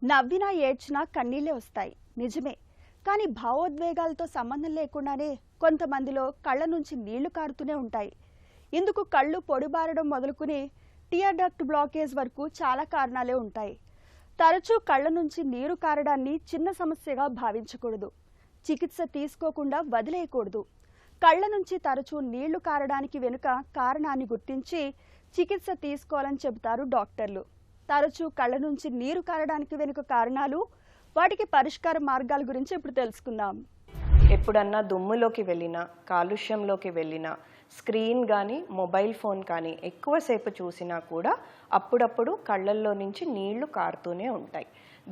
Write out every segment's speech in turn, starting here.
నవ్వినా ఏడ్చినా కన్నీళ్లే వస్తాయి నిజమే. కానీ భావోద్వేగాలతో సంబంధం లేకుండానే కొంతమందిలో కళ్ళ నుంచి నీళ్లు కారుతూనే ఉంటాయి. ఇందుకు కళ్ళు పొడిబారడం మొదలుకుని టియర్ డక్ట్ బ్లాకేజ్ వరకు చాలా కారణాలే ఉంటాయి. తరచూ కళ్ళ నుంచి నీరు కారడాన్ని చిన్న సమస్యగా భావించకూడదు. చికిత్స తీసుకోకుండా వదిలేయకూడదు. కళ్ళ నుంచి తరచూ నీళ్లు కారడానికి వెనుక కారణాన్ని గుర్తించి చికిత్స తీసుకోవాలని చెబుతారు డాక్టర్లు. తరచూ కళ్ళ నుంచి నీరు కారడానికి వెనుక కారణాలు, వాటికి పరిష్కార మార్గాల గురించి ఇప్పుడు తెలుసుకుందాం. ఎప్పుడన్నా దుమ్ములోకి వెళ్ళినా, కాలుష్యంలోకి వెళ్ళినా, స్క్రీన్ కానీ మొబైల్ ఫోన్ కానీ ఎక్కువసేపు చూసినా కూడా అప్పుడప్పుడు కళ్ళల్లో నుంచి నీళ్లు కారుతూనే ఉంటాయి.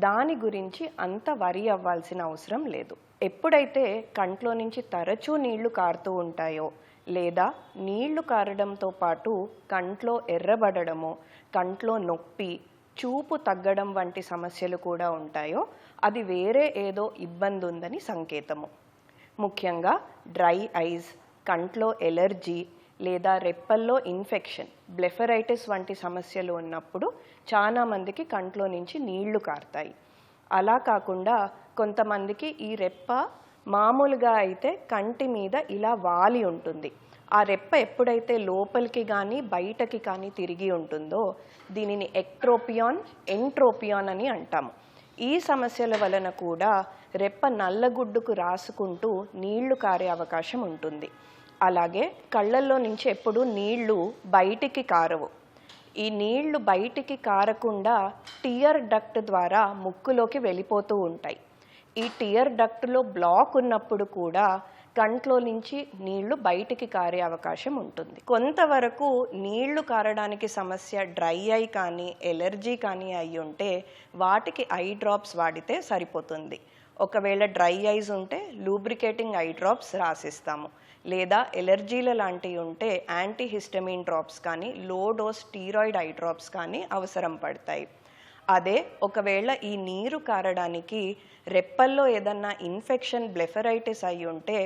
దాని గురించి అంత వరి అవ్వాల్సిన అవసరం లేదు. ఎప్పుడైతే కంట్లో నుంచి తరచూ నీళ్లు కారుతూ ఉంటాయో, లేదా నీళ్లు కారడంతో పాటు కంట్లో ఎర్రబడడమో, కంట్లో నొప్పి, చూపు తగ్గడం వంటి సమస్యలు కూడా ఉంటాయో, అది వేరే ఏదో ఇబ్బంది ఉందని సంకేతము. ముఖ్యంగా డ్రై ఐస్, కంట్లో ఎలర్జీ లేదా రెప్పల్లో ఇన్ఫెక్షన్, బ్లెఫరైటిస్ వంటి సమస్యలు ఉన్నప్పుడు చాలా మందికి కంట్లో నుంచి నీళ్లు కారుతాయి. అలా కాకుండా కొంతమందికి ఈ రెప్ప మామూలుగా అయితే కంటి మీద ఇలా వాలి ఉంటుంది. ఆ రెప్ప ఎప్పుడైతే లోపలికి కానీ బయటకి కానీ తిరిగి ఉంటుందో దీనిని ఎక్ట్రోపియాన్, ఎంట్రోపియాన్ అని అంటాము. ఈ సమస్యల వలన కూడా రెప్ప నల్లగుడ్డుకు రాసుకుంటూ నీళ్లు కారే అవకాశం ఉంటుంది. అలాగే కళ్ళల్లో నుంచి ఎప్పుడు నీళ్లు బయటికి కారవు. ఈ నీళ్లు బయటికి కారకుండా టియర్ డక్ట్ ద్వారా ముక్కులోకి వెళ్ళిపోతూ ఉంటాయి. ఈ టియర్ డక్ట్లో బ్లాక్ ఉన్నప్పుడు కూడా కంట్లో నుంచి నీళ్లు బయటికి కారే అవకాశం ఉంటుంది. కొంతవరకు నీళ్లు కారడానికి సమస్య డ్రై ఐ కానీ ఎలర్జీ కానీ అయి ఉంటే వాటికి ఐ డ్రాప్స్ వాడితే సరిపోతుంది. ఒకవేళ డ్రై ఐస్ ఉంటే లూబ్రికేటింగ్ ఐ డ్రాప్స్ రాసిస్తాము. లేదా ఎలర్జీల లాంటివి ఉంటే యాంటీహిస్టమిన్ డ్రాప్స్ కానీ low dose steroid eye drops కానీ అవసరం పడతాయి. అదే ఒకవేళ ఈ నీరు కారడానికి రెప్పల్లో ఏదన్నా ఇన్ఫెక్షన్, బ్లెఫరైటిస్ అయి ఉంటే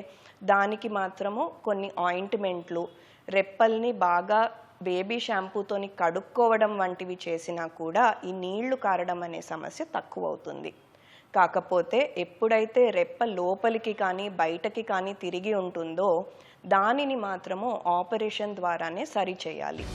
దానికి మాత్రము కొన్ని ఆయింట్మెంట్లు, రెప్పల్ని బాగా బేబీ షాంపూతోని కడుక్కోవడం వంటివి చేసినా కూడా ఈ నీళ్లు కారడం అనే సమస్య తక్కువ అవుతుంది. కాకపోతే ఎప్పుడైతే రెప్ప లోపలికి కానీ బయటకి కానీ తిరిగి ఉంటుందో దానిని మాత్రము ఆపరేషన్ ద్వారానే సరిచేయాలి.